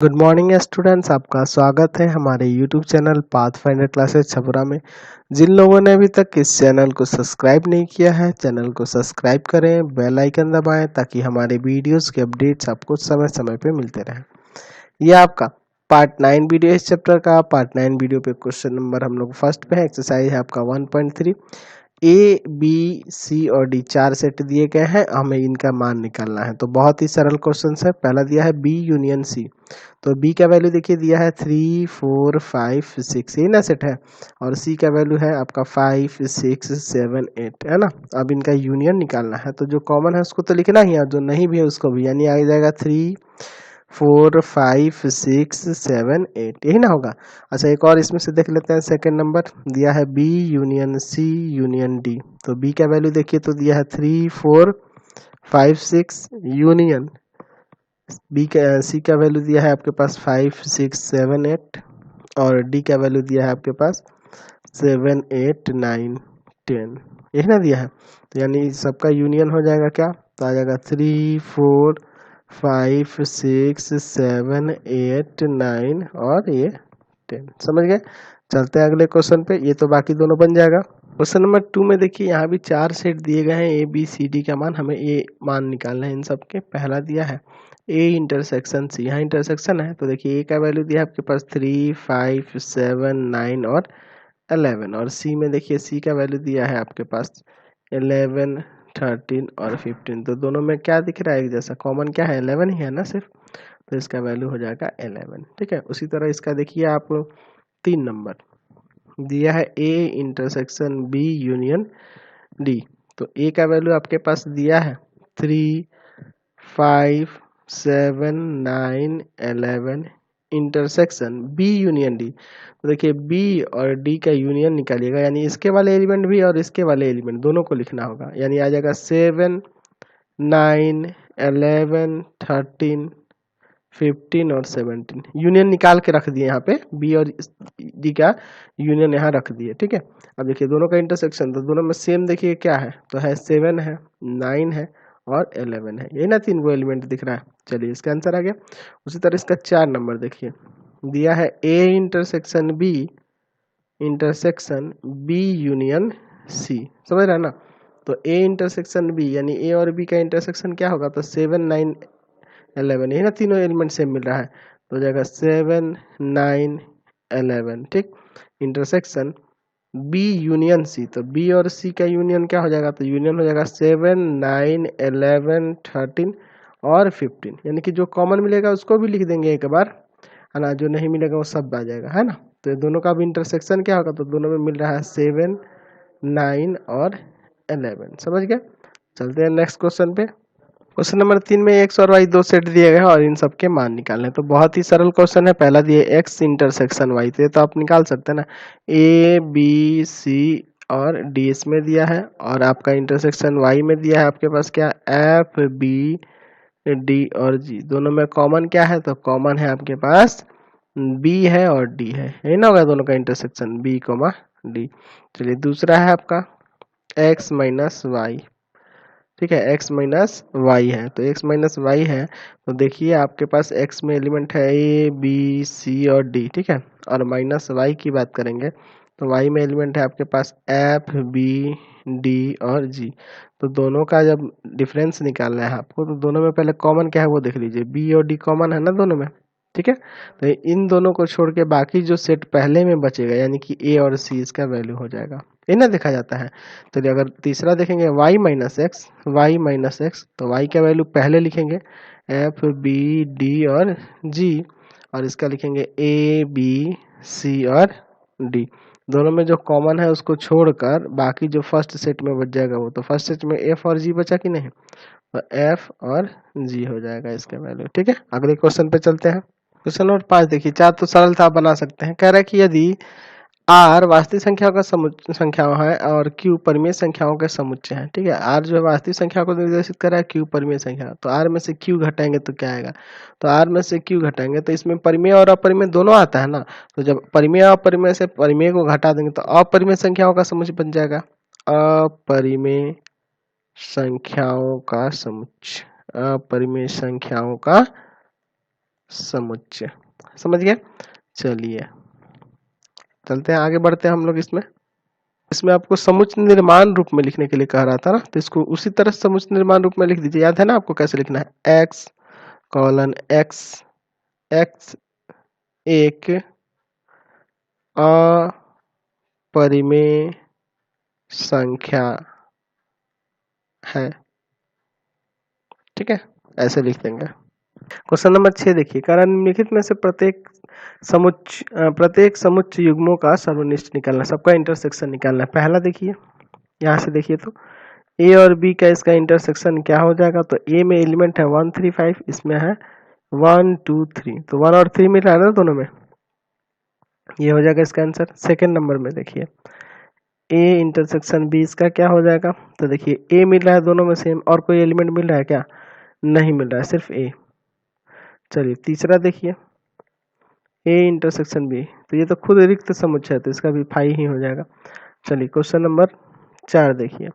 Good morning students, आपका स्वागत है हमारे YouTube channel pathfinder classes Chhapra में। जिन लोगों ने अभी तक इस चैनल को सब्सक्राइब नहीं किया है, चैनल को सब्सक्राइब करें, बेल आइकन दबाएं ताकि हमारे वीडियोस के अपडेट्स आपको समय समय पे मिलते रहें। ये आपका पार्ट 9 वीडियो इस चैप्टर का। पार्ट 9 वीडियो पे क्वेश्चन नंबर हम लोग फर्स्ट पे है। एक्सरसाइज है आपका 1.3। ए बी सी और डी चार सेट दिए गए हैं, हमें इनका मान निकालना है। तो बहुत ही सरल क्वेश्चन है। पहला दिया है बी यूनियन सी, तो बी का वैल्यू देखिए दिया है 3 4 5 6, ये ना सेट है। और सी का वैल्यू है आपका 5 6 7 8, है ना। अब इनका यूनियन निकालना है, तो जो कॉमन है उसको तो लिखना ही है, जो नहीं भी है उसको भी, यानी आ जाएगा 3 4 5 6 7 8, यही ना होगा। अच्छा, एक और इसमें से देख लेते हैं। सेकंड नंबर दिया है B union C union D, तो बी का वैल्यू देखिए तो दिया है 3 4 5 6 यूनियन बी का सी का वैल्यू दिया है आपके पास 5 6 7 8, और डी का वैल्यू दिया है आपके पास 7 8 9 10, यही ना दिया है। तो यानी सबका यूनियन हो जाएगा क्या, तो आ जाएगा 3 4 5 6 7 8 9 और ये 10। समझ गए। चलते हैं अगले क्वेश्चन पे। ये तो बाकी दोनों बन जाएगा। क्वेश्चन नंबर 2 में देखिए, यहाँ भी चार सेट दिए गए हैं ए बी सी डी का मान, हमें ए मान निकालना है इन सब के। पहला दिया है ए इंटरसेक्शन सी, यहाँ इंटरसेक्शन है, तो देखिए ए का वैल्यू दिया है आपके पास 3 5 7 9 और 11, और सी में देखिए सी का वैल्यू दिया है आपके पास 11 13 और 15। तो दोनों में क्या दिख रहा है, एक जैसा कॉमन क्या है, 11 ही है ना सिर्फ, तो इसका वैल्यू हो जाएगा 11। ठीक है। उसी तरह इसका देखिए आप 3 नंबर दिया है A intersection B union D, तो ए का वैल्यू आपके पास दिया है 3 5 7 9 11 इंटरसेक्शन बी यूनियन डी। तो देखिए बी और डी का यूनियन निकालिएगा, यानी इसके वाले एलिमेंट भी और इसके वाले एलिमेंट दोनों को लिखना होगा, यानी आ जाएगा 7 9 11 13 15 और 17। यूनियन निकाल के रख दिए यहाँ पे, बी और डी का यूनियन यहाँ रख दिए। ठीक है। अब देखिए दोनों का इंटरसेक्शन, तो दोनों में सेम देखिए क्या है, तो है 7 है 9 है और 11 है, यही ना तीन गो एलिमेंट दिख रहा है। चलिए इसका आंसर आ गया। उसी तरह इसका 4 नंबर देखिए दिया है A intersection B union C, समझ रहे हैं ना। तो ए इंटरसेक्शन बी यानी ए और बी का इंटरसेक्शन क्या होगा, तो 7 9 11, यही ना तीनों एलिमेंट सेम मिल रहा है, तो हो जाएगा 7 9 11। ठीक। इंटरसेक्शन बी यूनियन सी, तो बी और सी का यूनियन क्या हो जाएगा, तो यूनियन हो जाएगा 7 9 11 13 और 15, यानी कि जो कॉमन मिलेगा उसको भी लिख देंगे एक बार, है ना। जो नहीं मिलेगा वो सब आ जाएगा, है ना। तो दोनों का भी इंटरसेक्शन क्या होगा, तो दोनों में मिल रहा है 7 9 और 11। समझ गए। चलते हैं नेक्स्ट क्वेश्चन पे। क्वेश्चन नंबर 3 में एक्स और वाई दो सेट दिए गए हैं और इन सब के मान निकालने। तो बहुत ही सरल क्वेश्चन है। पहला दिए एक्स इंटरसेक्शन वाई, तो आप निकाल सकते हैं ना। ए बी सी और डी इसमें दिया है, और आपका इंटरसेक्शन वाई में दिया है आपके पास क्या, एफ बी डी और जी। दोनों में कॉमन क्या है, तो कॉमन है आपके पास बी है और डी है, यही ना होगा दोनों का इंटरसेक्शन बी कोमा डी। चलिए दूसरा है आपका एक्स माइनस वाई। ठीक है, x माइनस वाई है, तो x माइनस वाई है, तो देखिए आपके पास x में एलिमेंट है a b c और d। ठीक है। और माइनस y की बात करेंगे तो y में एलिमेंट है आपके पास f b d और g। तो दोनों का जब डिफरेंस निकालना है आपको, तो दोनों में पहले कॉमन क्या है वो देख लीजिए, b और d कॉमन है ना दोनों में। ठीक है। तो इन दोनों को छोड़ के बाकी जो सेट पहले में बचेगा, यानी कि a और c, इसका वैल्यू हो जाएगा, ये ना देखा जाता है। चलिए अगर तीसरा देखेंगे y माइनस एक्स, तो y का वैल्यू पहले लिखेंगे एफ बी डी और जी, और इसका लिखेंगे ए बी सी और डी। दोनों में जो कॉमन है उसको छोड़कर बाकी जो फर्स्ट सेट में बच जाएगा वो, तो फर्स्ट सेट में एफ और जी बचा कि नहीं, तो एफ और जी हो जाएगा इसका वैल्यू। ठीक है। अगले क्वेश्चन पे चलते हैं। क्वेश्चन नंबर 5 देखिए, चार तो सरल था, बना सकते हैं। कह रहा है कि यदि आर वास्तविक संख्याओं का संख्याओं है और क्यू परिमेय संख्याओं के समुच्चय है। ठीक है। आर जो है वास्तविक संख्या को निर्देशित कर रहा है, क्यू परिमेय संख्या, तो आर में से क्यू घटाएंगे तो क्या आएगा, तो आर में से क्यू घटाएंगे तो इसमें परिमेय और अपरिमेय दोनों आता है ना। तो जब परिमेय और अपरिमेय से परिमेय को घटा देंगे तो अपरिमेय संख्याओं का समुच्चय बन जाएगा, अपरिमेय संख्याओं का समुच्चय, अपरिमेय संख्याओं का समुच्चय। समझ गए? चलिए चलते हैं आगे, बढ़ते हैं हम लोग। इसमें आपको समुच्चय निर्माण रूप में लिखने के लिए कह रहा था ना, तो इसको उसी तरह समुच्चय निर्माण रूप में लिख दीजिए। याद है ना आपको कैसे लिखना है? x कॉलन x, x एक अपरिमेय संख्या है। ठीक है, ऐसे लिख देंगे। क्वेश्चन नंबर 6 देखिए, कारण निम्नलिखित में से प्रत्येक समुच्चय युग्मों का सर्वनिष्ठ निकालना, सबका इंटरसेक्शन निकालना है। पहला देखिए, यहाँ से देखिए तो ए और बी का इसका इंटरसेक्शन क्या हो जाएगा? तो ए में एलिमेंट है 1 3 5, इसमें है 1 2 3, तो 1 और 3 मिल रहा है ना दोनों में, ये हो जाएगा इसका आंसर। सेकेंड नंबर में देखिए, ए इंटरसेक्शन बी, इसका क्या हो जाएगा? तो देखिए ए मिल रहा है दोनों में सेम, और कोई एलिमेंट मिल रहा है क्या? नहीं मिल रहा है, सिर्फ ए। चलिए तीसरा देखिए, ए इंटरसेक्शन बी, तो ये तो खुद रिक्त समुच्चय है, तो इसका भी 5 ही हो जाएगा। चलिए क्वेश्चन नंबर 4 देखिए,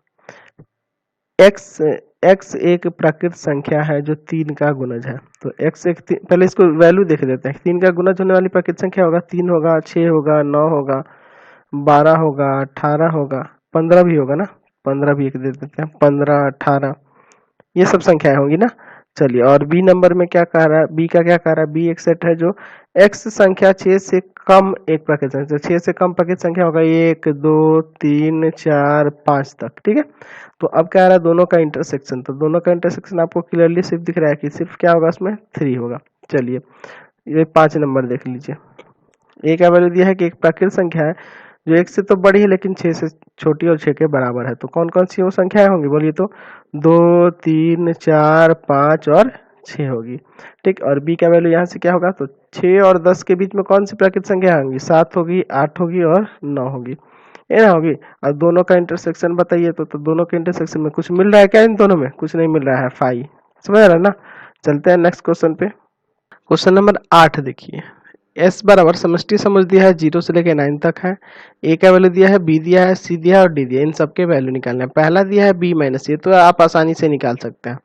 x एक प्राकृत संख्या है जो 3 का गुणज है। तो x एक पहले इसको वैल्यू देख देते हैं। 3 का गुणज होने वाली प्राकृत संख्या होगा 3 होगा, 6 होगा, 9 होगा, 12 होगा, 18 होगा, 15 भी होगा ना, 15 भी एक दे देते हैं, 15 18 ये सब संख्याएं होंगी ना। चलिए, और बी नंबर में क्या कह रहा है? बी का क्या कह रहा है? बी एक सेट है जो x संख्या 6 से कम एक प्राकृत संख्या, 6 से कम प्राकृत संख्या होगा 1 2 3 4 5 तक। ठीक है, तो अब क्या आ रहा है? दोनों का इंटरसेक्शन। तो दोनों का इंटरसेक्शन आपको क्लियरली सिर्फ दिख रहा है कि सिर्फ क्या होगा उसमें? 3 होगा। चलिए ये 5 नंबर देख लीजिए, ए का वैल्यू दिया है कि एक प्राकृत संख्या है जो 1 से तो बड़ी है लेकिन 6 से छोटी और 6 के बराबर है। तो कौन कौन सी वो संख्याएं होंगी बोलिए? तो 2 3 4 5 और 6 होगी। ठीक, और बी का वैल्यू यहाँ से क्या होगा? तो 6 और 10 के बीच में कौन सी प्राकृत संख्या होंगी? 7 होगी, 8 होगी और 9 होगी, ये ना होगी। और दोनों का इंटरसेक्शन बताइए, तो दोनों के इंटरसेक्शन में कुछ मिल रहा है क्या? इन दोनों में कुछ नहीं मिल रहा है, 5। समझ रहा है ना? चलते हैं नेक्स्ट क्वेश्चन पे। क्वेश्चन नंबर 8 देखिए, S बराबर समष्टि समुच्चय दिया है 0 से लेकर 9 तक है। A का वैल्यू दिया है, B दिया है, C दिया है और D दिया है। इन सबके वैल्यू निकालना है। पहला दिया है B माइनस, ये तो आप आसानी से निकाल सकते हैं।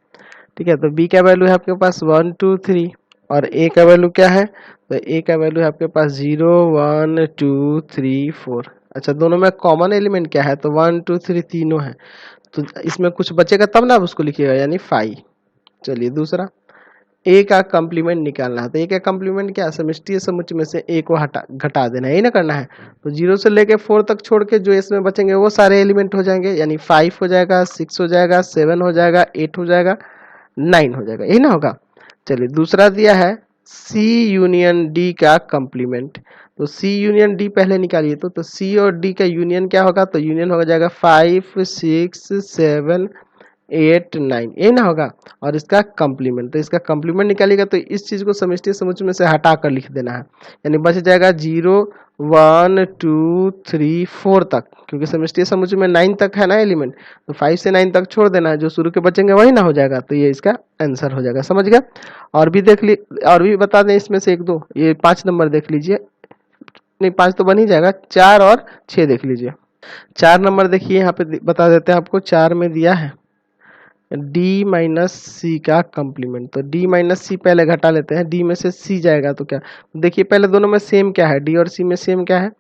ठीक है, तो B का वैल्यू है आपके पास 1 2 3 और A का वैल्यू क्या है? तो A का वैल्यू है आपके पास 0 1 2 3 4। अच्छा, दोनों में कॉमन एलिमेंट क्या है? तो 1 2 3 तीनों है, तो इसमें कुछ बचेगा तब ना आप उसको लिखिएगा, यानी 5। चलिए दूसरा, ए का कंप्लीमेंट निकालना है। तो ए का कंप्लीमेंट क्या है? समष्टि समुच्चय में से ए को घटा देना है, यही ना करना है। तो 0 से लेके 4 तक छोड़ के जो इसमें बचेंगे वो सारे एलिमेंट हो जाएंगे, यानी 5 हो जाएगा, 6 हो जाएगा, 7 हो जाएगा, 8 हो जाएगा, 9 हो जाएगा, यही ना होगा। चलिए दूसरा दिया है सी यूनियन डी का कंप्लीमेंट। तो सी यूनियन डी पहले निकालिए, तो सी और डी का यूनियन क्या होगा? तो यूनियन हो जाएगा 5 6 7 8 9, ये ना होगा। और इसका कंप्लीमेंट, तो इसका कंप्लीमेंट निकालिएगा तो इस चीज को समष्टि समुच्चय में से हटा कर लिख देना है, यानी बच जाएगा 0 1 2 3 4 तक, क्योंकि समष्टि समुच्चय में 9 तक है ना एलिमेंट, तो 5 से 9 तक छोड़ देना है, जो शुरू के बचेंगे वही ना हो जाएगा। तो ये इसका आंसर हो जाएगा। समझ गया? और भी देख ली, और भी बता दें इसमें से 1 2, ये 5 नंबर देख लीजिए, नहीं 5 तो बन ही जाएगा, 4 और 6 देख लीजिए। 4 नंबर देखिए, यहाँ पे बता देते हैं आपको। 4 में दिया है डी माइनस सी का कंप्लीमेंट। तो डी माइनस सी पहले घटा लेते हैं, डी में से सी जाएगा तो क्या? देखिए पहले दोनों में सेम क्या है? डी और सी में सेम क्या है?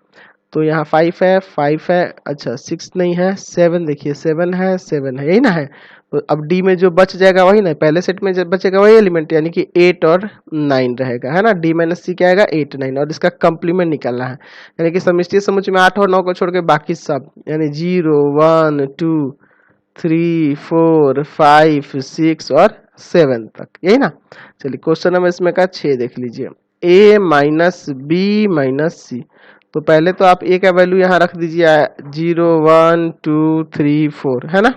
तो यहाँ 5 है, 5 है, अच्छा 6 नहीं है, 7 देखिए 7 है, 7 है, यही ना है। तो अब डी में जो बच जाएगा वही ना, पहले सेट में जब बचेगा वही एलिमेंट, यानी कि 8 और 9 रहेगा, है ना। डी माइनस सी क्या आएगा? 8 9, और इसका कंप्लीमेंट निकालना है, यानी कि समष्टि समुच्चय में 8 और 9 को छोड़ के बाकी सब, यानी 0 1 2 3 4 5 6 और 7 तक, यही ना। चलिए क्वेश्चन नंबर इसमें का 6 देख लीजिए, a माइनस बी माइनस सी। तो पहले तो आप a का वैल्यू यहाँ रख दीजिए 0 1 2 3 4, है ना।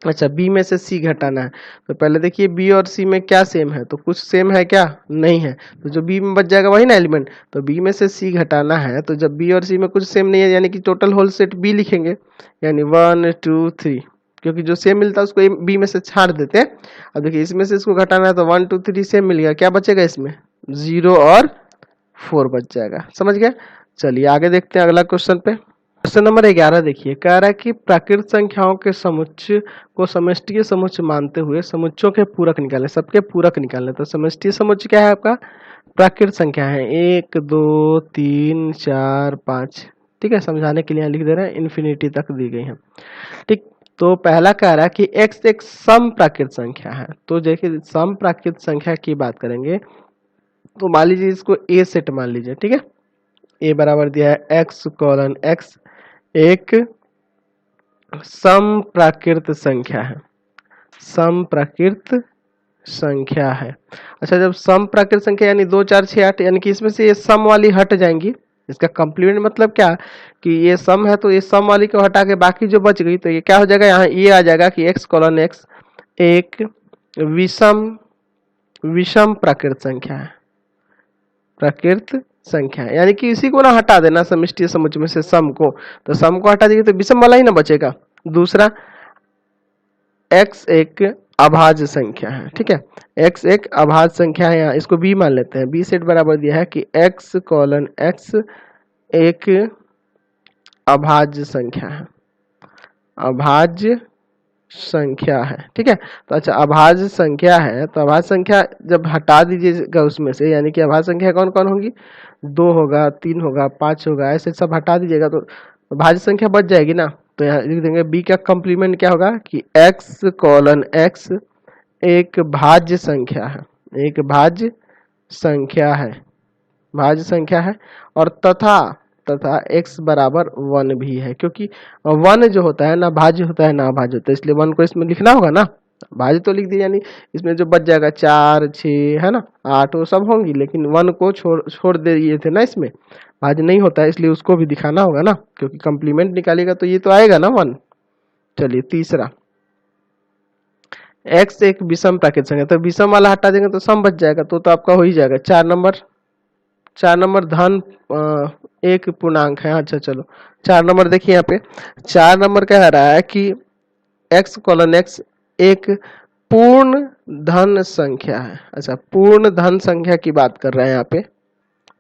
अच्छा, b में से c घटाना है, तो पहले देखिए b और c में क्या सेम है? तो कुछ सेम है क्या? नहीं है, तो जो b में बच जाएगा वही ना एलिमेंट। तो b में से c घटाना है, तो जब b और c में कुछ सेम नहीं है, यानी कि टोटल होल सेट b लिखेंगे, यानी 1 2 3, क्योंकि जो सेम मिलता है उसको b में से छाड़ देते हैं। अब देखिए इसमें से इसको घटाना है, तो 1 2 3 सेम मिल गया, क्या बचेगा इसमें? 0 और 4 बच जाएगा। समझ गया? चलिए आगे देखते हैं अगला क्वेश्चन पे। क्वेश्चन नंबर 11 देखिए, कह रहा है कि प्राकृत संख्याओं के समुच्चय को समष्टीय समुच्चय मानते हुए समुच्चयों के पूरक निकालें, सबके पूरक निकालें। तो समष्टीय समुच्चय क्या है आपका? प्राकृत संख्या है 1 2 3 4 5। ठीक है, समझाने के लिए यहाँ लिख दे रहे हैं, इन्फिनिटी तक दी गई है। ठीक, तो पहला कह रहा है कि x एक सम प्राकृत संख्या है। तो देखिए सम प्राकृत संख्या की बात करेंगे तो मान लीजिए इसको a सेट मान लीजिए। ठीक है, a बराबर दिया है x कॉलन x एक सम प्राकृत संख्या है, सम प्राकृत संख्या है। अच्छा, जब सम प्राकृत संख्या यानी 2 4 6 8, यानी कि इसमें से ये सम वाली हट जाएंगी। इसका कंप्लीमेंट मतलब क्या कि ये सम है तो ये सम वाली को हटा के बाकी जो बच गई तो ये क्या हो जाएगा, यहाँ ये आ जाएगा कि x कॉलन x एक विषम प्राकृत संख्या है, प्राकृत संख्या है। यानी कि इसी को ना हटा देना समष्टि समुच्चय में से सम को, तो सम को हटा देंगे तो विषम वाला ही ना बचेगा। दूसरा, x एक अभाज्य संख्या है। ठीक है, x एक अभाज्य संख्या है, यहाँ इसको b मान लेते हैं। b सेट बराबर दिया है कि x कॉलन x एक अभाज्य संख्या है, अभाज्य संख्या है। ठीक है, तो अच्छा अभाज्य संख्या है तो अभाज्य संख्या जब हटा दीजिएगा उसमें से, यानी कि अभाज्य संख्या कौन कौन होंगी, 2 होगा, 3 होगा, 5 होगा, ऐसे सब हटा दीजिएगा तो भाज्य संख्या बच जाएगी ना। तो यहाँ लिख देंगे b का कंप्लीमेंट क्या होगा कि x कॉलन x एक भाज्य संख्या है, एक भाज्य संख्या है, भाज्य संख्या है। और तथा x बराबर 1 भी है, क्योंकि 1 जो होता है ना भाज्य होता है ना अभाज्य होता है, इसलिए 1 को इसमें लिखना होगा ना। भाज्य तो लिख दिया, यानी इसमें जो बच जाएगा 4 6 है ना 8 वो सब होंगी, लेकिन 1 को छोड़ दिए थे ना, इसमें भाज्य नहीं होता है, इसलिए उसको भी दिखाना होगा ना, क्योंकि कंप्लीमेंट निकालेगा तो ये तो आएगा ना 1। चलिए तीसरा, x एक विषम प्राकृत संख्या, तो विषम वाला हटा देंगे तो सम बच जाएगा, तो आपका हो ही जाएगा। 4 नंबर धन एक पूर्णांक है। अच्छा चलो 4 नंबर देखिए, यहाँ पे 4 नंबर कह रहा है कि x कॉलन x एक पूर्ण धन संख्या है। अच्छा, पूर्ण धन संख्या की बात कर रहे हैं यहाँ पे,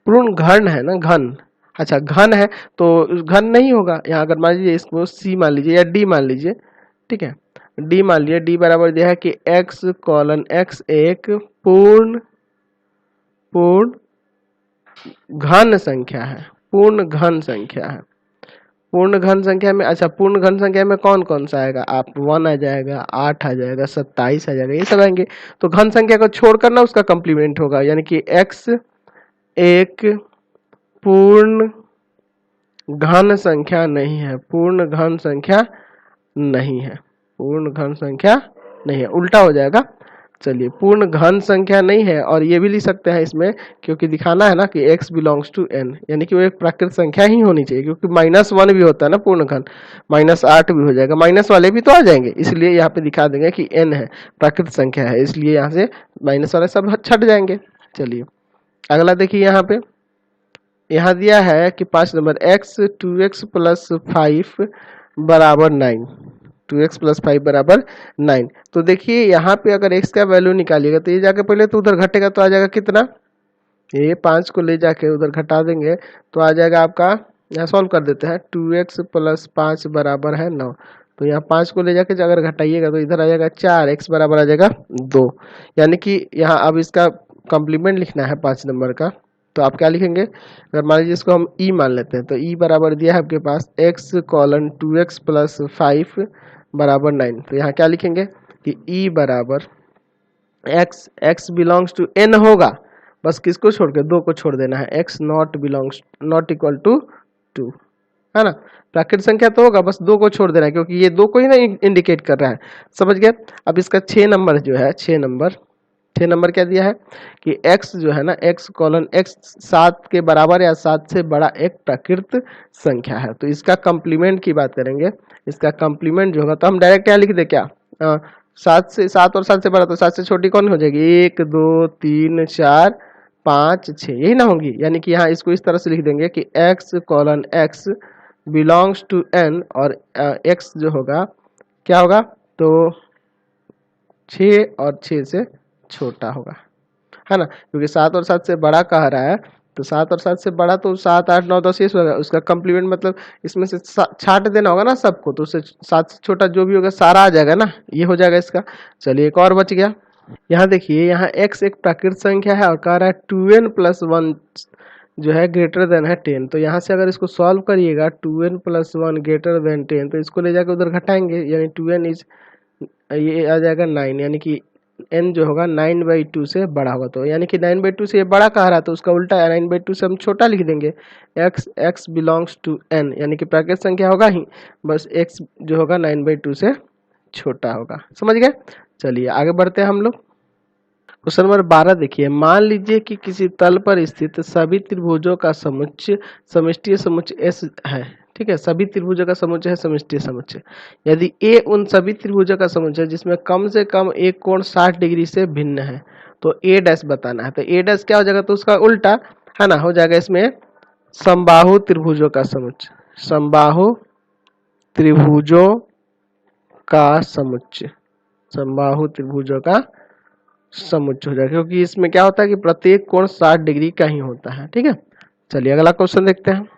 पूर्ण घन है ना, घन। अच्छा घन है तो घन नहीं होगा, यहाँ अगर मान लीजिए इसको c मान लीजिए या d मान लीजिए। ठीक है, d मान लीजिए, d बराबर दिया है कि x कॉलन x एक पूर्ण घन संख्या है, पूर्ण घन संख्या है। पूर्ण घन संख्या में, अच्छा पूर्ण घन संख्या में कौन कौन सा आएगा, आप 1 आ जाएगा, 8 आ जाएगा, 27 आ जाएगा, ये सब आएंगे। तो घन संख्या को छोड़कर ना उसका कंप्लीमेंट होगा, यानी कि x एक पूर्ण घन संख्या नहीं है, पूर्ण घन संख्या नहीं है, पूर्ण घन संख्या नहीं है, उल्टा हो जाएगा। चलिए पूर्ण घन संख्या नहीं है, और ये भी लिख सकते हैं इसमें, क्योंकि दिखाना है ना कि x बिलोंग्स टू n, यानी कि वो एक प्राकृत संख्या ही होनी चाहिए, क्योंकि -1 भी होता है ना पूर्ण घन, -8 भी हो जाएगा, माइनस वाले भी तो आ जाएंगे, इसलिए यहाँ पे दिखा देंगे कि n है, प्राकृत संख्या है, इसलिए यहाँ से माइनस वाले सब छट जाएंगे। चलिए अगला देखिए, यहाँ पे यहाँ दिया है कि 5 नंबर x 2x प्लस 5 बराबर 9, 2x प्लस 5 बराबर 9। तो देखिए यहाँ पे अगर x का वैल्यू निकालिएगा तो ये जाके पहले तो उधर घटेगा, तो आ जाएगा कितना, ये 5 को ले जाके उधर घटा देंगे तो आ जाएगा आपका, यहाँ सॉल्व कर देते हैं, 2x प्लस 5 बराबर है 9। तो यहाँ 5 को ले जाके अगर घटाइएगा तो इधर आ जाएगा 4, x बराबर आ जाएगा 2। यानी कि यहाँ अब इसका कॉम्प्लीमेंट लिखना है 5 नंबर का, तो आप क्या लिखेंगे, अगर मान लीजिए इसको हम e मान लेते हैं, तो e बराबर दिया है आपके पास x कॉलन 2x प्लस 5 बराबर 9। तो यहाँ क्या लिखेंगे कि e बराबर x बिलोंग्स टू n होगा, बस किसको छोड़ के, 2 को छोड़ देना है, x नॉट इक्वल टू 2 है ना। प्राकृत संख्या तो होगा, बस 2 को छोड़ देना है, क्योंकि ये 2 को ही ना इंडिकेट कर रहा है, समझ गए। अब इसका 6 नंबर जो है, 6 नंबर क्या दिया है कि x जो है ना, x कॉलन x 7 के बराबर या 7 से बड़ा एक प्राकृत संख्या है। तो इसका कंप्लीमेंट की बात करेंगे, इसका कंप्लीमेंट जो होगा तो हम डायरेक्ट क्या लिख दे, क्या 7 और 7 से बड़ा, तो 7 से छोटी कौन हो जाएगी, 1 2 3 4 5 6, यही ना होंगी। यानी कि यहाँ इसको इस तरह से लिख देंगे कि x colon x belongs to n, और x जो होगा क्या होगा, तो 6 और 6 से छोटा होगा, है ना, क्योंकि 7 और 7 से बड़ा कह रहा है तो 7 और 7 से बड़ा तो 7 8 9 10 ये होगा, उसका कंप्लीमेंट मतलब इसमें से छाट देना होगा ना सबको, तो उससे 7 से छोटा जो भी होगा सारा आ जाएगा ना, ये हो जाएगा इसका। चलिए एक और बच गया। यहाँ देखिए, यहाँ x एक प्राकृत संख्या है और कह रहा है 2n + 1 जो है ग्रेटर देन है 10। तो यहाँ से अगर इसको सॉल्व करिएगा 2n + 1 ग्रेटर देन 10, तो इसको ले जाकर उधर घटाएंगे, यानी 2n इज ये आ जाएगा 9, यानी कि n जो होगा 9/2 से बड़ा होगा। तो यानी कि 9/2 से ये बड़ा कह रहा है, तो उसका उल्टा है, 9/2 से हम छोटा लिख देंगे। x बिलोंग्स टू n, यानी कि प्राकृत संख्या होगा ही, बस x जो होगा 9/2 से छोटा होगा। समझ गए? चलिए आगे बढ़ते हैं हम लोग। क्वेश्चन नंबर 12 देखिए, मान लीजिए कि किसी तल पर स्थित सभी त्रिभुजों का समुच्चय समष्टि समुच्चय S है। ठीक है, सभी त्रिभुजों का समुच्चय है समष्टि समुच्चय। यदि A उन सभी त्रिभुजों का समुच्चय जिसमें कम से कम एक कोण 60 डिग्री से भिन्न है, तो A डैश बताना है। तो A डैश क्या हो जाएगा, तो उसका उल्टा है ना, हो जाएगा इसमें समबाहु त्रिभुजों का समुच्चय, समबाहु त्रिभुजों का समुच्चय, समबाहु त्रिभुजों का समुच्चय हो जाएगा, क्योंकि इसमें क्या होता है कि प्रत्येक कोण 60 डिग्री का ही होता है। ठीक है, चलिए अगला क्वेश्चन देखते हैं।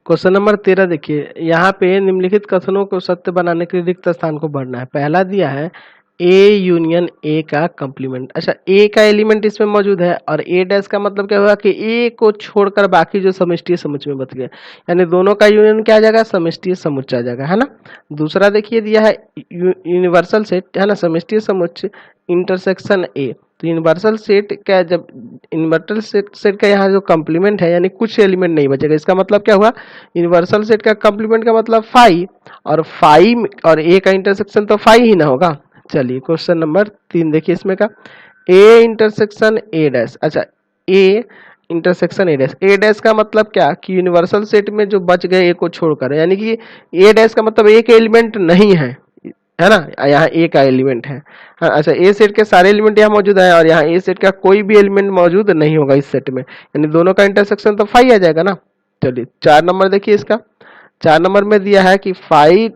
क्वेश्चन नंबर 13 देखिए, यहाँ पे निम्नलिखित कथनों को सत्य बनाने के लिए रिक्त स्थान को भरना है। पहला दिया है ए यूनियन ए का कंप्लीमेंट। अच्छा, ए का एलिमेंट इसमें मौजूद है और ए डैश का मतलब क्या हुआ कि ए को छोड़कर बाकी जो समष्टि समुच्चय में बच गए, यानी दोनों का यूनियन क्या आ जाएगा, समष्टि समुच्चय आ जाएगा, है ना। दूसरा देखिए दिया है यूनिवर्सल सेट, है ना, समष्टि समुच्चय इंटरसेक्शन ए। तो यूनिवर्सल सेट का जब इन्वर्सल सेट का यहाँ जो कंप्लीमेंट है, यानी कुछ एलिमेंट नहीं बचेगा, इसका मतलब क्या हुआ, यूनिवर्सल सेट का कंप्लीमेंट का मतलब फाई, और फाई और ए का इंटरसेक्शन तो फाई ही ना होगा। चलिए क्वेश्चन नंबर 3 देखिए, इसमें का ए इंटरसेक्शन ए डैश। अच्छा, a intersection a dash, a dash का मतलब क्या कि यूनिवर्सल सेट में जो बच गए ए को छोड़कर, यानी कि ए डैश का मतलब एक एलिमेंट नहीं है ना, यहाँ ए का एलिमेंट है। हाँ, अच्छा, ए सेट के सारे एलिमेंट यहाँ मौजूद है और यहाँ ए सेट का कोई भी एलिमेंट मौजूद नहीं होगा इस सेट में, यानी दोनों का इंटरसेक्शन तो फाई आ जाएगा ना। चलिए 4 नंबर देखिए, इसका 4 नंबर में दिया है कि फाई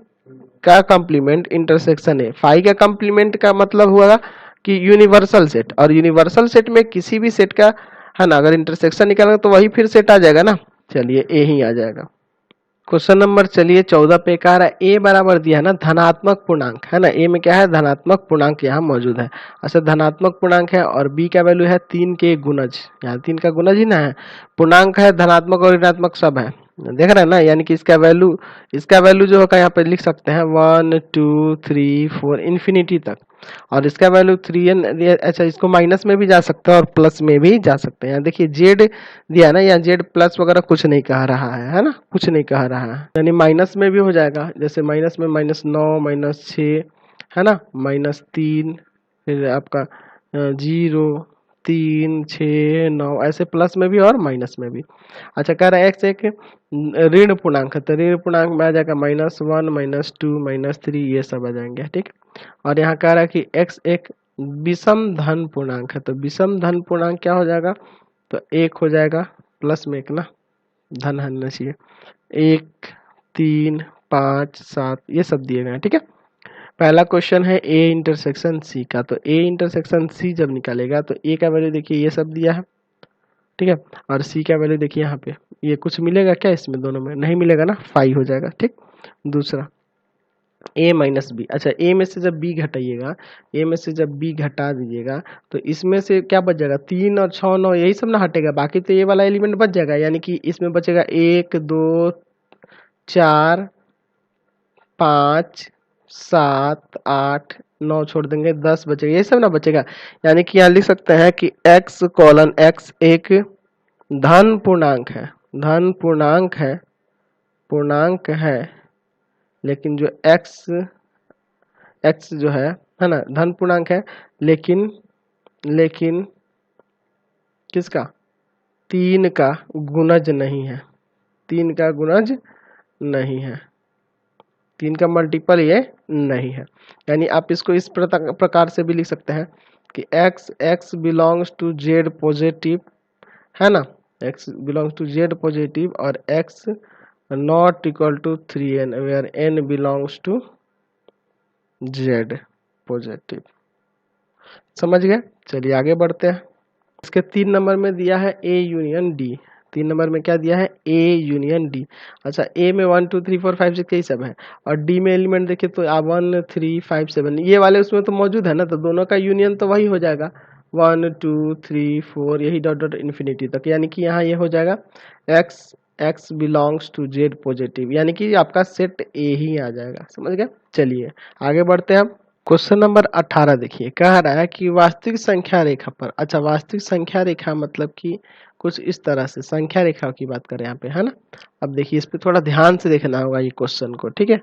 का कंप्लीमेंट इंटरसेक्शन है। फाई का कंप्लीमेंट का मतलब हुआ कि यूनिवर्सल सेट, और यूनिवर्सल सेट में किसी भी सेट का, है ना, अगर इंटरसेक्शन निकालेंगे तो वही फिर सेट आ जाएगा ना। चलिए ए ही आ जाएगा। क्वेश्चन नंबर चलिए 14 पे कह रहा है ए बराबर दिया है ना धनात्मक पूर्णांक, है ना, ए में क्या है, धनात्मक पूर्णांक यहाँ मौजूद है। अच्छा, धनात्मक पूर्णांक है और बी का वैल्यू है 3 के गुणज, यहाँ 3 का गुणज ही ना है। पूर्णांक है, धनात्मक और ऋणात्मक सब है, देख रहे हैं ना, यानी कि इसका वैल्यू जो होगा यहाँ पे लिख सकते हैं 1 2 3 4 इन्फिनिटी तक, और इसका वैल्यू 3n। अच्छा, इसको माइनस में भी जा सकते हैं और प्लस में भी जा सकते हैं। देखिए जेड दिया है ना, यहाँ जेड प्लस वगैरह कुछ नहीं कह रहा है ना, कुछ नहीं कह रहा है, यानी माइनस में भी हो जाएगा, जैसे माइनस में -9 -6, है ना, -3, फिर आपका 0 3 6 9, ऐसे प्लस में भी और माइनस में भी। अच्छा, कह रहा है एक्स एक ऋण पूर्णांक है, तो ऋण पूर्णांक में आ जाएगा -1 -2 -3, ये सब आ जाएंगे। ठीक, और यहाँ कह रहा है कि x एक विषम धन पूर्णांक है, तो विषम धन पूर्णांक क्या हो जाएगा, तो 1 हो जाएगा, प्लस में 1 ना, धन होना चाहिए, 1 3 5 7 ये सब दिए गए हैं। ठीक है, पहला क्वेश्चन है ए इंटरसेक्शन सी का, तो ए इंटरसेक्शन सी जब निकालेगा तो ए का वैल्यू देखिए ये सब दिया है, ठीक है, और सी का वैल्यू देखिए यहाँ पे, ये कुछ मिलेगा क्या, इसमें दोनों में नहीं मिलेगा ना, फाई हो जाएगा। ठीक, दूसरा a माइनस बी। अच्छा, a में से जब b घटाइएगा, a में से जब b घटा दीजिएगा तो इसमें से क्या बच जाएगा, 3 और 6 9 यही सब ना हटेगा, बाकी तो ये वाला एलिमेंट बच जाएगा, यानी कि इसमें बचेगा 1 2 4 5 7 8 9, छोड़ देंगे 10 बचेगा, ये सब ना बचेगा, यानी कि यहाँ लिख सकते हैं कि x एक धन पूर्णांक है, धन पूर्णांक है, लेकिन जो x जो है ना, धन पूर्णांक है, लेकिन किसका, 3 का गुणज नहीं है, 3 का गुणज नहीं है, 3 का मल्टीपल ये नहीं है। यानी आप इसको इस प्रकार से भी लिख सकते हैं कि x belongs to z positive, है ना, x belongs to z positive और x not equal to 3n where n belongs to z positive. समझ गए? चलिए आगे बढ़ते हैं। इसके 3 नंबर में दिया है ए यूनियन डी, 3 नंबर में क्या दिया है, ए यूनियन डी। अच्छा, ए में 1 2 3 4 5 6 यही सब है, और डी में एलिमेंट देखिए तो 1 3 5 7 ये वाले उसमें तो मौजूद है ना, तो दोनों का यूनियन तो वही हो जाएगा 1 2 3 4 यही डॉट डॉट इन्फिनिटी तक, यानी कि यहाँ ये हो जाएगा X X belongs to Z positive, यानी कि आपका सेट ए ही आ जाएगा। समझ गए। चलिए आगे बढ़ते हैं हम। क्वेश्चन नंबर 18 देखिए, कह रहा है कि वास्तविक संख्या रेखा पर, अच्छा वास्तविक संख्या रेखा मतलब कि कुछ इस तरह से संख्या रेखा की बात करें यहाँ पे, है ना। अब देखिए इस पे थोड़ा ध्यान से देखना होगा ये क्वेश्चन को, ठीक है।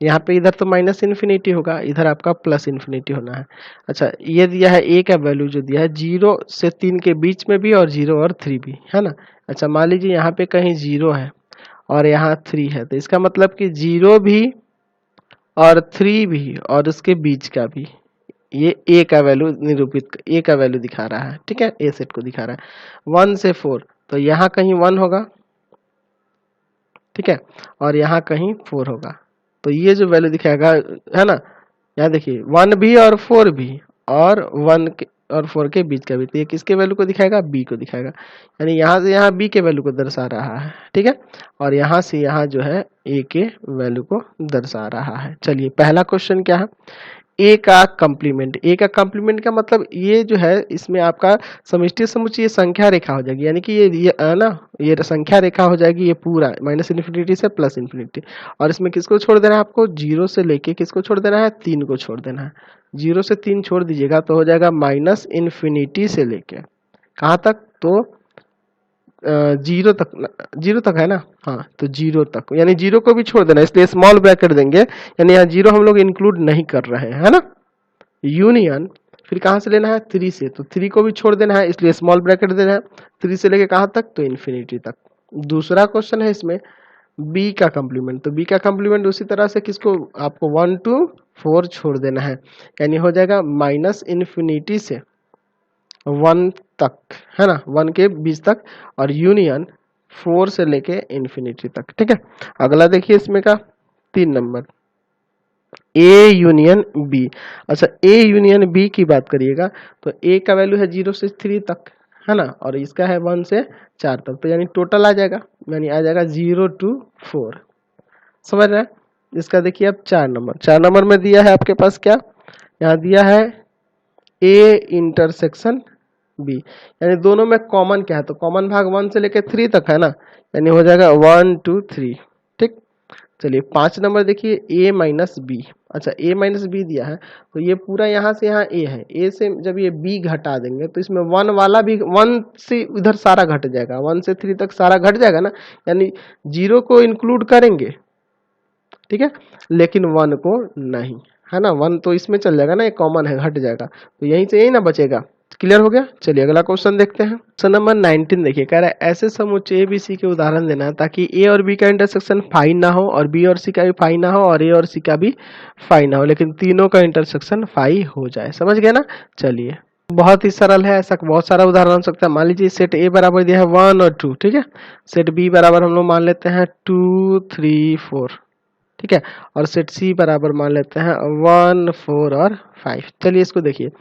यहाँ पे इधर तो माइनस इन्फिनिटी होगा, इधर आपका प्लस इन्फिनिटी होना है। अच्छा, ये दिया है ए का वैल्यू जो दिया है 0 से 3 के बीच में भी और 0 और 3 भी, है ना। अच्छा, मान लीजिए यहाँ पे कहीं 0 है और यहाँ 3 है, तो इसका मतलब कि 0 भी और 3 भी और उसके बीच का भी, ये ए का वैल्यू निरूपित, ए का वैल्यू दिखा रहा है, ठीक है, ए सेट को दिखा रहा है। 1 से 4 तो यहाँ कहीं 1 होगा, ठीक है, और यहाँ कहीं 4 होगा, तो ये जो वैल्यू दिखाएगा, है ना, यहाँ देखिए 1 भी और 4 भी और 1 और 4 के बीच का भी, तो ये किसके वैल्यू को दिखाएगा, बी को दिखाएगा, यानी यहाँ से यहाँ बी के वैल्यू को दर्शा रहा है, ठीक है, और यहाँ से यहाँ जो है ए के वैल्यू को दर्शा रहा है। चलिए पहला क्वेश्चन क्या है, ए का कॉम्प्लीमेंट, ए का कॉम्प्लीमेंट का मतलब ये जो है इसमें आपका समष्टि समुच्चय संख्या रेखा हो जाएगी, यानी कि ये ना ये संख्या रेखा हो जाएगी, ये पूरा माइनस इन्फिनिटी से प्लस इन्फिनिटी, और इसमें किसको छोड़ देना है आपको, 0 से लेके किसको छोड़ देना है, 3 को छोड़ देना है। 0 से 3 छोड़ दीजिएगा तो हो जाएगा माइनस इन्फिनिटी से लेके कहाँ तक, तो 0 तक, 0 तक है ना, हाँ तो 0 तक, यानी 0 को भी छोड़ देना, इसलिए स्मॉल ब्रैकेट देंगे, यानी यहाँ 0 हम लोग इंक्लूड नहीं कर रहे हैं, है ना। यूनियन फिर कहाँ से लेना है, 3 से, तो 3 को भी छोड़ देना है, इसलिए स्मॉल ब्रैकेट देना है, 3 से लेके कहाँ तक, तो इन्फिनिटी तक। दूसरा क्वेश्चन है इसमें बी का कॉम्प्लीमेंट, तो बी का कॉम्प्लीमेंट उसी तरह से किसको, आपको 1 to 4 छोड़ देना है, यानी हो जाएगा माइनस इन्फिनिटी से 1 तक, है ना, 1 के बीच तक, और यूनियन 4 से लेके इन्फिनिटी तक, ठीक है। अगला देखिए इसमें का 3 नंबर ए यूनियन बी। अच्छा, ए यूनियन बी की बात करिएगा तो ए का वैल्यू है 0 से 3 तक, है ना, और इसका है 1 से 4 तक, तो यानी टोटल आ जाएगा, यानी आ जाएगा 0 to 4। समझ रहे हैं। इसका देखिए अब 4 नंबर में दिया है आपके पास क्या, यहाँ दिया है ए इंटरसेक्शन बी, यानी दोनों में कॉमन क्या है, तो कॉमन भाग 1 से लेकर 3 तक है ना, यानी हो जाएगा 1 2 3, ठीक। चलिए 5 नंबर देखिए ए माइनस बी। अच्छा, ए माइनस बी दिया है तो ये पूरा यहाँ से यहाँ ए है, ए से जब ये बी घटा देंगे तो इसमें 1 वाला भी 1 से इधर सारा घट जाएगा, 1 से 3 तक सारा घट जाएगा ना, यानी 0 को इंक्लूड करेंगे, ठीक है, लेकिन 1 को नहीं, है ना, 1 तो इसमें चल जाएगा ना, ये कॉमन है, घट जाएगा, तो यहीं से यही ना बचेगा। क्लियर हो गया। चलिए अगला क्वेश्चन देखते हैं। क्वेश्चन नंबर 19 देखिए, कह रहा है ऐसे समुच्चय ए बी सी के उदाहरण देना है ताकि ए और बी का इंटरसेक्शन फाई ना हो और बी और सी का भी फाई ना हो और ए और सी का भी फाई ना हो, लेकिन तीनों का इंटरसेक्शन फाई हो जाए। समझ गए ना। चलिए बहुत ही सरल है, ऐसा बहुत सारा उदाहरण हो सकता है। मान लीजिए सेट ए बराबर दिया है 1 और 2, ठीक है, सेट बी बराबर हम लोग मान लेते हैं 2 3 4, ठीक है, और सेट सी बराबर मान लेते हैं 1 4 और 5। चलिए इसको देखिए,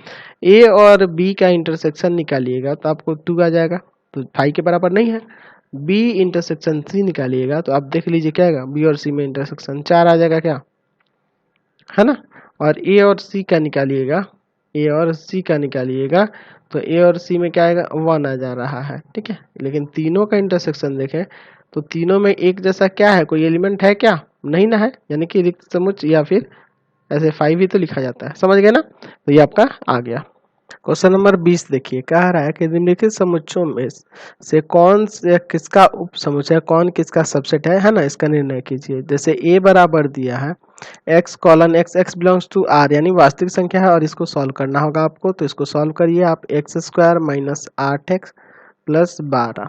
ए और बी का इंटरसेक्शन निकालिएगा तो आपको 2 आ जाएगा, तो 5 के बराबर नहीं है। बी इंटरसेक्शन सी निकालिएगा तो आप देख लीजिए क्या आएगा, बी और सी में इंटरसेक्शन 4 आ जाएगा क्या, है ना। और ए और सी का निकालिएगा, ए और सी का निकालिएगा तो ए और सी में क्या आएगा, 1 आ जा रहा है, ठीक है। लेकिन तीनों का इंटरसेक्शन देखें तो तीनों में एक जैसा क्या है, कोई एलिमेंट है क्या, नहीं ना है, यानी कि रिक्त समुच्चय या फिर ऐसे 5 ही तो लिखा जाता है। समझ गए ना, तो ये आपका आ गया। क्वेश्चन नंबर 20 देखिए, कह रहा है कि निम्नलिखित समुच्चयों में से कौन से किसका उप समुच्चय, कौन किसका सबसेट है ना, इसका निर्णय कीजिए। जैसे ए बराबर दिया है x colon x, x belongs to r, यानी वास्तविक संख्या है और इसको सॉल्व करना होगा आपको, तो इसको सॉल्व करिए आप, x square minus 8x plus 12,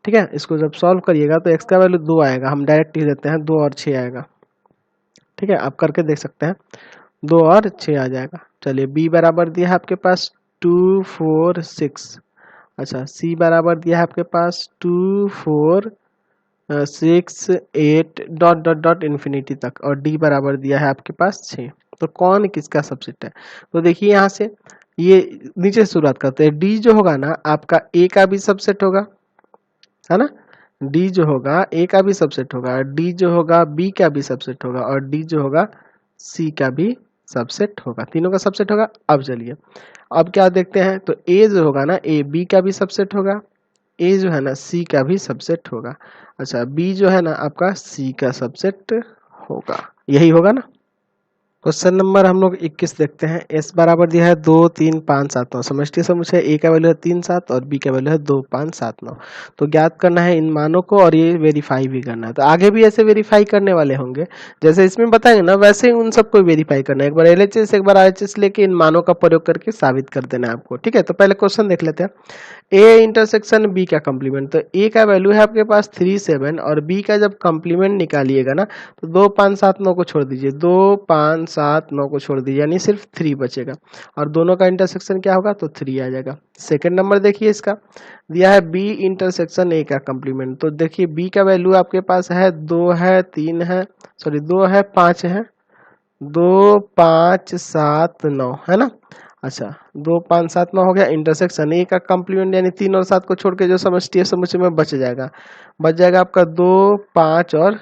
ठीक है। इसको जब सॉल्व करिएगा तो x का वैल्यू 2 आएगा, हम डायरेक्ट ही देते हैं 2 और 6 आएगा, ठीक है, आप करके देख सकते हैं 2 और 6 आ जाएगा। चलिए b बराबर दिया है आपके पास 2 4 6, अच्छा c बराबर दिया है आपके पास 2 4 6 8 डॉट डॉट डॉट इन्फिनिटी तक, और d बराबर दिया है आपके पास 6। तो कौन किसका सबसेट है, तो देखिए यहाँ से ये नीचे से शुरुआत करते हैं। d जो होगा ना आपका a का भी सबसेट होगा, है ना। डी जो होगा ए का भी सबसेट होगा, डी जो होगा बी का भी सबसेट होगा, और डी जो होगा सी का भी सबसेट होगा, तीनों का सबसेट होगा। अब चलिए अब क्या देखते हैं, तो ए जो होगा ना, ए बी का भी सबसेट होगा, ए जो है ना सी का भी सबसेट होगा। अच्छा बी जो है ना आपका सी का सबसेट होगा, यही होगा ना। क्वेश्चन नंबर हम लोग 21 देखते हैं। एस बराबर दिया है 2 3 5 7 9, समष्टि समुच्चय ए का वैल्यू है 3 7 और बी का वैल्यू है 2 5 7 9। तो ज्ञात करना है इन मानों को और ये वेरीफाई भी करना है। तो आगे भी ऐसे वेरीफाई करने वाले होंगे, जैसे इसमें बताएंगे ना वैसे ही उन सबको वेरीफाई करना है। एक बार एलएचएस एक बार आरएचएस लेके इन मानों का प्रयोग करके साबित कर देना है आपको, ठीक है। तो पहले क्वेश्चन देख लेते हैं। ए इंटरसेक्शन बी का कंप्लीमेंट, तो ए का वैल्यू है आपके पास 3 7 और बी का जब कंप्लीमेंट निकालिएगा ना तो 2 5 7 9 को छोड़ दीजिए, 2 5 7 9 को छोड़ दीजिए, यानी सिर्फ 3 बचेगा और दोनों का इंटरसेक्शन क्या होगा, तो 3 आ जाएगा। सेकंड नंबर देखिए, इसका दिया है बी इंटरसेक्शन ए का कंप्लीमेंट, तो देखिए बी का वैल्यू आपके पास है 2 है 3 है, सॉरी 2 है 5 है, 2 5 7 9 है ना। अच्छा 2 5 7 9 हो गया। इंटरसेक्शन ए का कंप्लीमेंट यानी 3 और 7 को छोड़ के जो समष्टि है समुच्चय में बच जाएगा आपका 2 5 और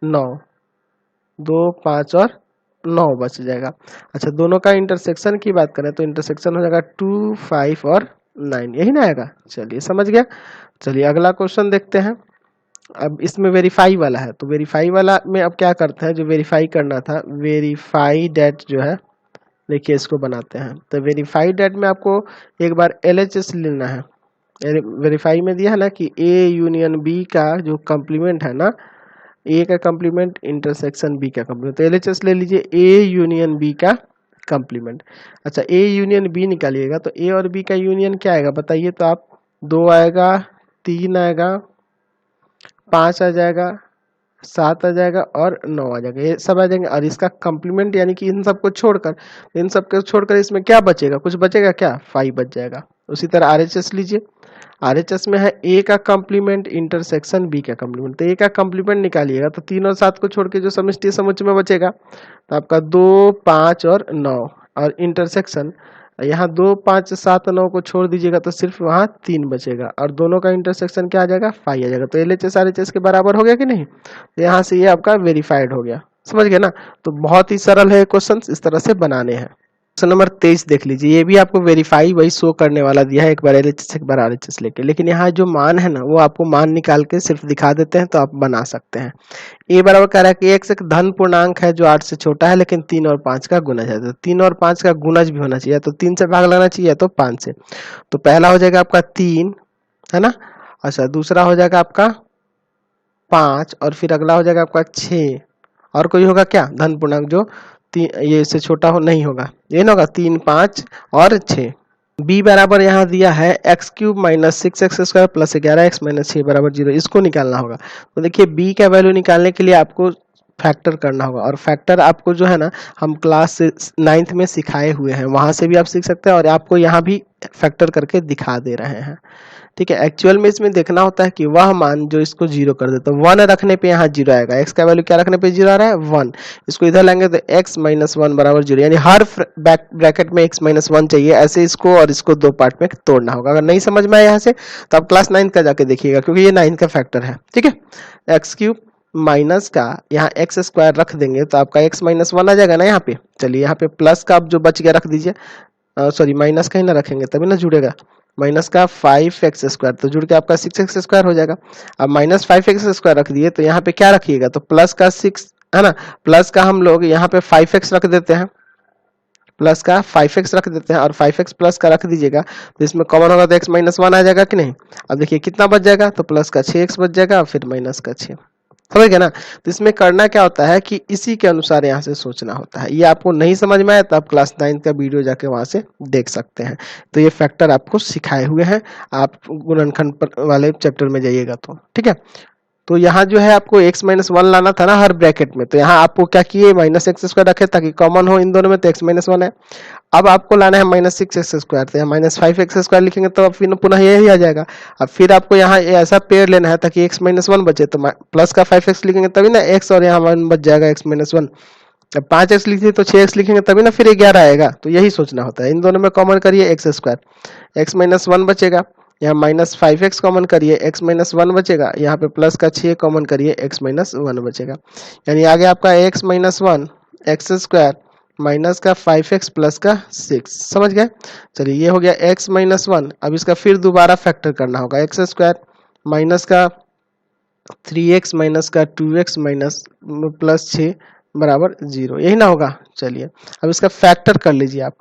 9, 2 5 और 9 बच जाएगा। अच्छा दोनों का इंटरसेक्शन की बात करें तो इंटरसेक्शन हो जाएगा 2 5 और 9, यही ना आएगा। चलिए समझ गया। चलिए अगला क्वेश्चन देखते हैं। अब इसमें वेरीफाई वाला है, तो वेरीफाई वाला में अब क्या करते हैं, जो वेरीफाई करना था वेरीफाई डेट जो है, देखिए इसको बनाते हैं। तो वेरीफाई डेट में आपको एक बार एलएचएस लेना है। वेरीफाई में दिया है ना कि ए यूनियन बी का जो कंप्लीमेंट है ना, ए का कंप्लीमेंट इंटरसेक्शन बी का कंप्लीमेंट, तो एलएचएस ले लीजिए ए यूनियन बी का कंप्लीमेंट। अच्छा ए यूनियन बी निकालिएगा तो ए और बी का यूनियन क्या आएगा बताइए, तो आप 2 आएगा, 3 आएगा, 5 आ जाएगा, 7 आ जाएगा और 9 आ जाएगा, ये सब आ जाएंगे। और इसका कंप्लीमेंट यानी कि इन सबको छोड़कर, इसमें क्या बचेगा, कुछ बचेगा क्या, 5 बच जाएगा। उसी तरह आरएचएस लीजिए, आरएचएस में है ए का कंप्लीमेंट इंटरसेक्शन बी का कंप्लीमेंट, तो ए का कंप्लीमेंट निकालिएगा तो 3 और 7 को छोड़ के जो समष्टि समुच्चय में बचेगा, तो आपका 2 5 और 9 और इंटरसेक्शन यहाँ 2 5 7 9 को छोड़ दीजिएगा तो सिर्फ वहाँ 3 बचेगा और दोनों का इंटरसेक्शन क्या आ जाएगा, 5 आ जाएगा। तो एलएचएस आरएचएस के बराबर हो गया कि नहीं, तो यहाँ से ये आपका वेरीफाइड हो गया। समझ गए ना। तो बहुत ही सरल है क्वेश्चन, इस तरह से बनाने हैं। क्वेश्चन नंबर 23 देख लीजिए, ये भी आपको वेरीफाई वही शो करने वाला दिया है, एक बार एलएचएस एक बार आरएचएस लेके, लेकिन यहाँ जो मान है ना वो आपको मान निकाल के सिर्फ दिखा देते हैं तो आप बना सकते हैं। ए बराबर कह रहा है कि एक्स एक धन पूर्णांक है जो 8 से छोटा है लेकिन 3 और 5 का गुणज है, तो 3 और 5 का गुणज भी होना चाहिए, तो 3 से भाग लगना चाहिए तो 5 से। तो पहला हो जाएगा आपका 3 है ना। अच्छा दूसरा हो जाएगा आपका 5 और फिर अगला हो जाएगा आपका 6, और कोई होगा क्या धन पूर्णांक जो ये इससे छोटा हो नहीं होगा, ये ना होगा 3 5 और 6। बी बराबर यहाँ दिया है x cube minus 6x square plus 11x minus 6 बराबर 0, इसको निकालना होगा। तो देखिए बी का वैल्यू निकालने के लिए आपको फैक्टर करना होगा, और फैक्टर आपको जो है ना हम क्लास 9th में सिखाए हुए हैं, वहां से भी आप सीख सकते हैं और आपको यहाँ भी फैक्टर करके दिखा दे रहे हैं। ठीक है, एक्चुअल में इसमें देखना होता है कि वह मान जो इसको 0 कर दे, तो 1 रखने पे यहाँ 0 आएगा, x का वैल्यू क्या रखने पे 0 आ रहा है 1, इसको इधर लाएंगे तो x माइनस 1 बराबर 0, यानी हर ब्रैकेट में x माइनस 1 चाहिए। ऐसे इसको और इसको दो पार्ट में तोड़ना होगा। अगर नहीं समझ में आया यहाँ से तो आप क्लास 9 का जाके देखिएगा, क्योंकि ये 9 का फैक्टर है। ठीक है, एक्स क्यूब माइनस का यहाँ एक्स स्क्वायर रख देंगे तो आपका x माइनस 1 आ जाएगा ना यहाँ पे। चलिए यहाँ पे प्लस का अब जो बच गया रख दीजिए, सॉरी माइनस का ही ना रखेंगे तभी ना जुड़ेगा, माइनस का 5x स्क्वायर, तो जुड़ के आपका 6x स्क्वायर हो जाएगा। अब माइनस 5x स्क्वायर रख दिए तो यहाँ पे क्या रखिएगा, तो प्लस का 6 है ना, प्लस का हम लोग यहाँ पे 5x रख देते हैं, प्लस का 5x रख देते हैं और 5x प्लस का रख दीजिएगा, तो इसमें कॉमन होगा तो x माइनस 1 आ जाएगा कि नहीं। अब देखिए कितना बच जाएगा, तो प्लस का 6x बच जाएगा और फिर माइनस का 6, समझ गए ना। तो इसमें करना क्या होता है कि इसी के अनुसार यहाँ से सोचना होता है। ये आपको नहीं समझ में आया तो आप क्लास 9 का वीडियो जाके वहां से देख सकते हैं। तो ये फैक्टर आपको सिखाए हुए हैं, आप गुणनखंड वाले चैप्टर में जाइएगा तो ठीक है। तो यहाँ जो है आपको x माइनस 1 लाना था ना हर ब्रैकेट में, तो यहाँ आपको क्या किए माइनस एक्स स्क्वायर रखे ताकि कॉमन हो इन दोनों में, तो x माइनस 1 है। अब आपको लाना है माइनस 6x स्क्वायर, तो यहाँ माइनस 5x स्क्वायर लिखेंगे तो फिर पुनः यही आ जाएगा। अब फिर आपको यहाँ ऐसा पेड़ लेना है ताकि x माइनस 1 बचे, तो प्लस का 5x लिखेंगे तभी ना x, और यहाँ 1 बच जाएगा x माइनस 1। अब 5x लिखिए तो 6x लिखेंगे तभी ना फिर 11 आएगा। तो यही सोचना होता है, इन दोनों में कॉमन करिए x स्क्वायर, x माइनस 1 बचेगा, यहाँ -5x कॉमन करिए, x-1 बचेगा, यहाँ पे प्लस का 6 कॉमन करिए, x-1 बचेगा। यानी आ गया आपका x-1 x² माइनस का 5x प्लस का 6। समझ गए? चलिए ये हो गया x-1। अब इसका फिर दोबारा फैक्टर करना होगा, x² माइनस का 3x माइनस का 2x माइनस प्लस 6 बराबर 0, यही ना होगा। चलिए अब इसका फैक्टर कर लीजिए आप।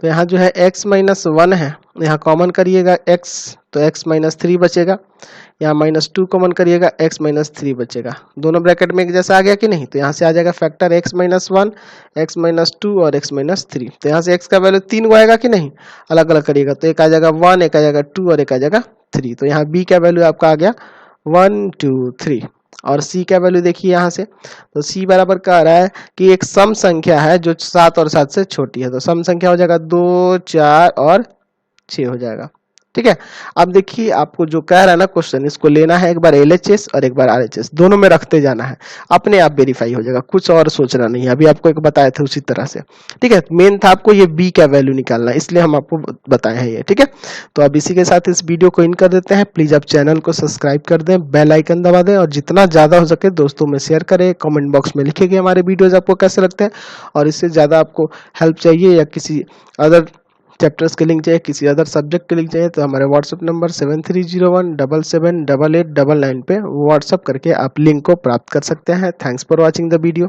तो यहाँ जो है x-1 है, यहाँ कॉमन करिएगा x, तो x-3 बचेगा। यहाँ -2 कॉमन करिएगा, x-3 बचेगा। दोनों ब्रैकेट में एक जैसा आ गया कि नहीं? तो यहाँ से आ जाएगा फैक्टर x-1 x-2 और x-3। तो यहाँ से x का वैल्यू 3 को आएगा कि नहीं? अलग अलग करिएगा तो एक आ जाएगा 1, एक आ जाएगा 2 और एक आ जाएगा 3। तो यहाँ b का वैल्यू आपका आ गया 1 2 3। और c का वैल्यू देखिए यहाँ से, तो c बराबर कह रहा है कि एक सम संख्या है जो 7 और 7 से छोटी है, तो सम संख्या हो जाएगा 2 4 और 6 हो जाएगा। ठीक है, अब देखिए आपको जो कह रहा है ना क्वेश्चन, इसको लेना है एक बार LHS और एक बार RHS, दोनों में रखते जाना है, अपने आप वेरीफाई हो जाएगा, कुछ और सोचना नहीं है। अभी आपको एक बताए थे उसी तरह से। ठीक है, मेन था आपको ये b का वैल्यू निकालना, इसलिए हम आपको बताए हैं ये। ठीक है, तो अब इसी के साथ इस वीडियो को इन कर देते हैं। प्लीज आप चैनल को सब्सक्राइब कर दें, बेल आइकन दबा दें और जितना ज्यादा हो सके दोस्तों में शेयर करें। कमेंट बॉक्स में लिखिए कि हमारे वीडियोज आपको कैसे लगते हैं, और इससे ज्यादा आपको हेल्प चाहिए या किसी अदर चैप्टर्स के लिंक चाहिए, किसी अदर सब्जेक्ट के लिंक चाहिए, तो हमारे व्हाट्सएप नंबर 7301778899 पे व्हाट्सएप करके आप लिंक को प्राप्त कर सकते हैं। Thanks for watching the video.